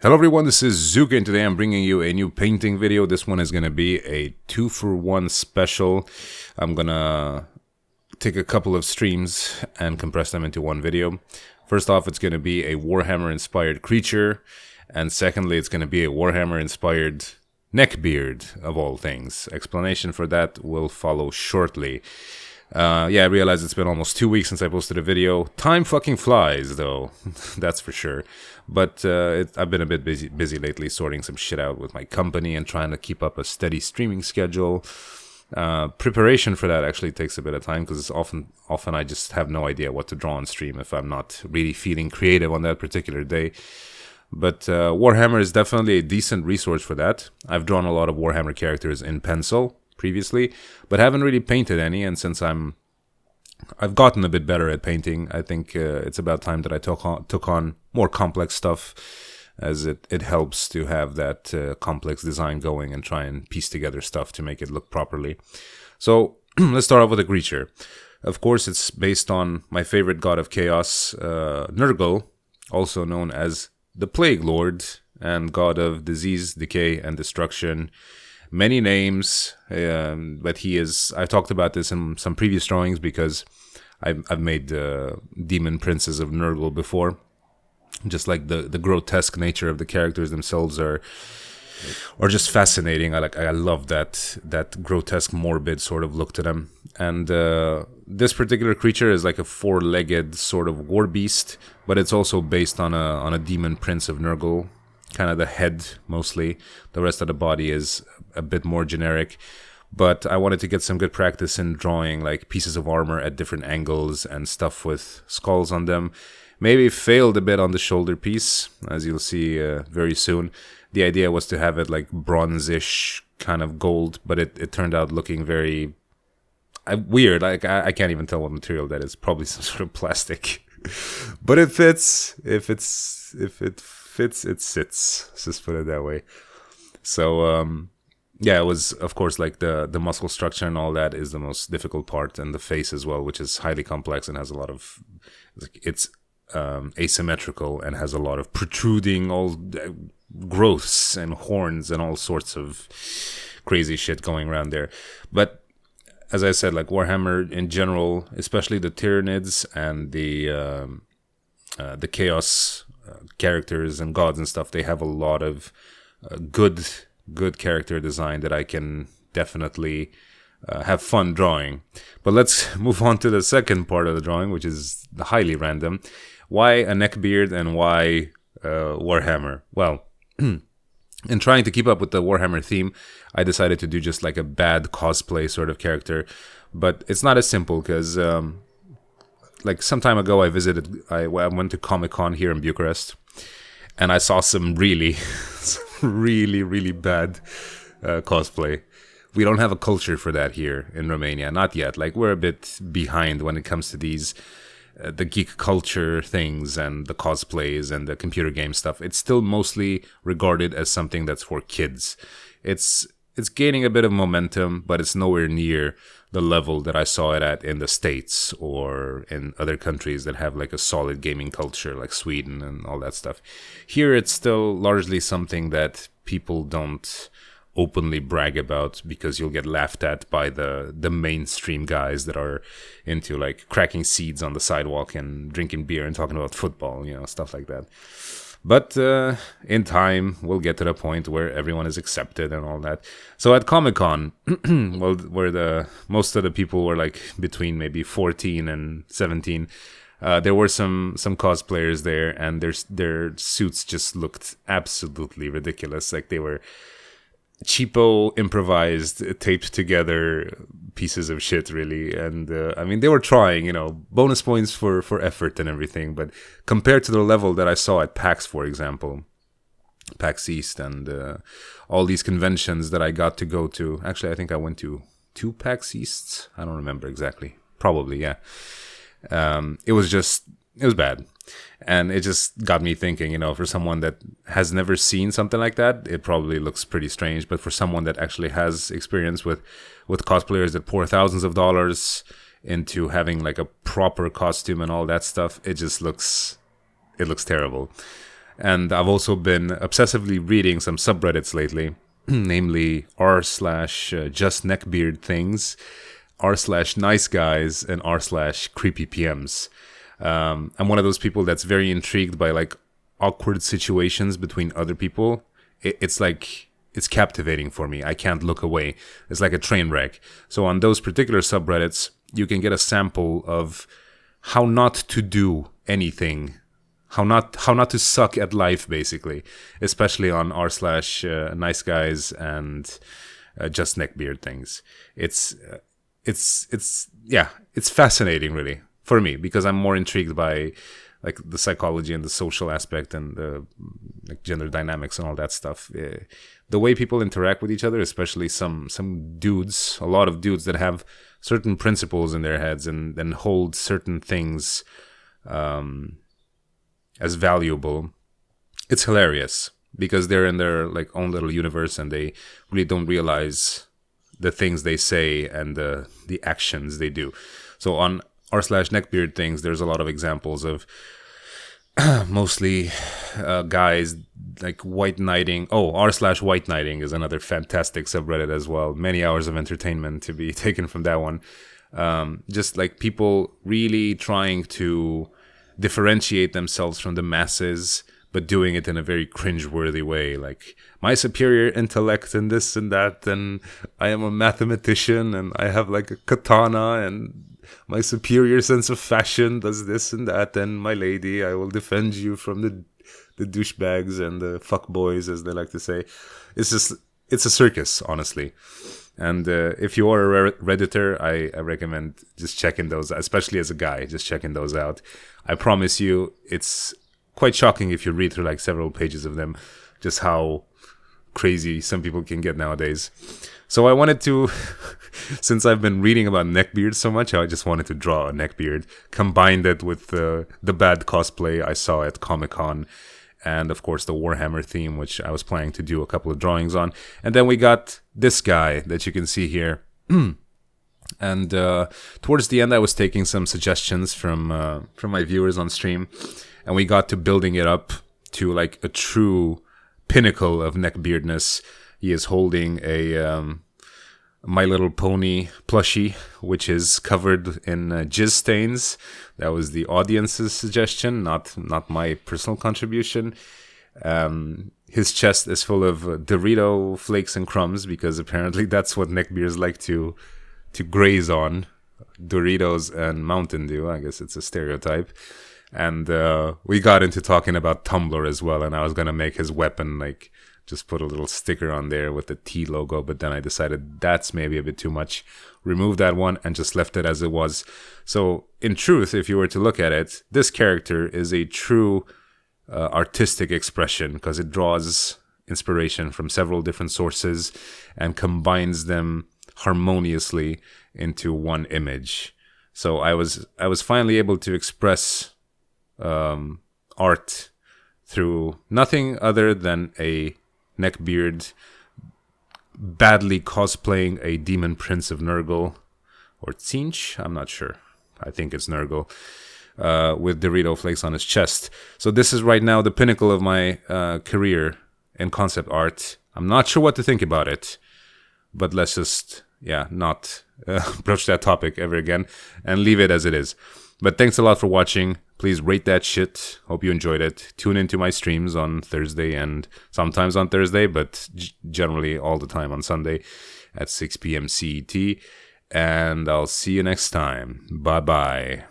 Hello everyone, this is Zooc and today I'm bringing you a new painting video. This one is going to be a 2-for-1 special. I'm going to take a couple of streams and compress them into one video. First off, it's going to be a Warhammer inspired creature, and secondly, it's going to be a Warhammer inspired Neckbeard of all things. Explanation for that will follow shortly. I realize it's been almost 2 weeks since I posted a video. Time fucking flies, though. That's for sure. But I've been a bit busy lately, sorting some shit out with my company and trying to keep up a steady streaming schedule. Preparation for that actually takes a bit of time because often I just have no idea what to draw on stream if I'm not really feeling creative on that particular day. But Warhammer is definitely a decent resource for that. I've drawn a lot of Warhammer characters in pencil previously, but haven't really painted any, and since I've gotten a bit better at painting, I think it's about time that I took on more complex stuff, as it helps to have that complex design going and try and piece together stuff to make it look properly. So let's start off with a creature. Of course, it's based on my favorite god of chaos, Nurgle, also known as the Plague Lord and god of disease, decay, and destruction. Many names, but he is... I've talked about this in some previous drawings because I've made demon princes of Nurgle before. Just like the grotesque nature of the characters themselves are just fascinating. I love that grotesque, morbid sort of look to them. And this particular creature is like a four-legged sort of war beast, but it's also based on a demon prince of Nurgle. Kind of the head mostly. The rest of the body is a bit more generic. But I wanted to get some good practice in drawing like pieces of armor at different angles and stuff with skulls on them. Maybe failed a bit on the shoulder piece, as you'll see very soon. The idea was to have it like bronze-ish kind of gold, but it turned out looking very weird. Like I can't even tell what material that is. Probably some sort of plastic. But it fits. If it fits, it sits. Let's just put it that way. So it was, of course, like the muscle structure and all that is the most difficult part, and the face as well, which is highly complex and has a lot of... It's asymmetrical and has a lot of protruding growths and horns and all sorts of crazy shit going around there. But as I said, like Warhammer in general, especially the Tyranids and the Chaos characters and gods and stuff, they have a lot of good character design that I can definitely have fun drawing. But let's move on to the second part of the drawing, which is the highly random. Why a neckbeard and why Warhammer? Well, in trying to keep up with the Warhammer theme, I decided to do just like a bad cosplay sort of character. But it's not as simple because like some time ago I went to Comic-Con here in Bucharest, and I saw some really bad cosplay. We don't have a culture for that here in Romania, not yet. Like we're a bit behind when it comes to these the geek culture things and the cosplays and the computer game stuff. It's still mostly regarded as something that's for kids. It's gaining a bit of momentum, but it's nowhere near the level that I saw it at in the States or in other countries that have like a solid gaming culture, like Sweden and all that stuff. Here, it's still largely something that people don't openly brag about because you'll get laughed at by the mainstream guys that are into like cracking seeds on the sidewalk and drinking beer and talking about football, stuff like that. But in time, we'll get to the point where everyone is accepted and all that. So at Comic-Con, well, where most of the people were like between maybe 14 and 17, there were some cosplayers there, and their suits just looked absolutely ridiculous. Like they were cheapo, improvised, taped together pieces of shit, really. And I mean, they were trying, bonus points for effort and everything. But compared to the level that I saw at PAX, for example, PAX East and all these conventions that I got to go to. Actually, I think I went to 2 PAX Easts. I don't remember exactly. Probably, yeah. It was bad. And it just got me thinking, for someone that has never seen something like that, it probably looks pretty strange. But for someone that actually has experience with cosplayers that pour thousands of dollars into having like a proper costume and all that stuff, it looks terrible. And I've also been obsessively reading some subreddits lately, namely r/just neckbeard things, r/nice guys, and r/creepy PMs. I'm one of those people that's very intrigued by like awkward situations between other people. It's like, it's captivating for me. I can't look away. It's like a train wreck. So on those particular subreddits, you can get a sample of how not to do anything, how not to suck at life, basically, especially on r/nice guys and just neckbeard things. It's fascinating, really, for me, because I'm more intrigued by like the psychology and the social aspect and the like gender dynamics and all that stuff. The way people interact with each other, especially some dudes, a lot of dudes that have certain principles in their heads and then hold certain things as valuable. It's hilarious because they're in their like own little universe and they really don't realize the things they say and the actions they do. So on r/neckbeard things, there's a lot of examples of mostly guys like white knighting. Oh, r/white knighting is another fantastic subreddit as well. Many hours of entertainment to be taken from that one. Just like people really trying to differentiate themselves from the masses, but doing it in a very cringeworthy way. Like, my superior intellect and this and that, and I am a mathematician and I have like a katana, and my superior sense of fashion does this and that, and my lady, I will defend you from the douchebags and the fuckboys, as they like to say. It's a circus, honestly. And if you are a Redditor, I recommend just checking those, especially as a guy, just checking those out. I promise you, it's quite shocking if you read through like several pages of them, just how crazy some people can get nowadays. So I wanted to, since I've been reading about neckbeard so much, I just wanted to draw a neckbeard, combined it with the bad cosplay I saw at Comic-Con, and of course the Warhammer theme, which I was planning to do a couple of drawings on. And then we got this guy that you can see here. And towards the end, I was taking some suggestions from my viewers on stream, and we got to building it up to like a true pinnacle of neckbeardness. He is holding a My Little Pony plushie, which is covered in jizz stains. That was the audience's suggestion, not my personal contribution. His chest is full of Dorito flakes and crumbs, because apparently that's what neckbeards like to graze on. Doritos and Mountain Dew. I guess it's a stereotype. And we got into talking about Tumblr as well, and I was gonna make his weapon like just put a little sticker on there with the T logo, but then I decided that's maybe a bit too much. Removed that one and just left it as it was. So in truth, if you were to look at it, this character is a true artistic expression, because it draws inspiration from several different sources and combines them harmoniously into one image. So I was finally able to express art through nothing other than a neckbeard badly cosplaying a demon prince of Nurgle, or Tzeentch, I'm not sure. I think it's Nurgle, with Dorito flakes on his chest. So this is right now the pinnacle of my career in concept art. I'm not sure what to think about it, but let's just not broach that topic ever again and leave it as it is. But thanks a lot for watching. Please rate that shit. Hope you enjoyed it. Tune into my streams on Thursday and sometimes on Thursday, but generally all the time on Sunday at 6 p.m. CET. And I'll see you next time. Bye-bye.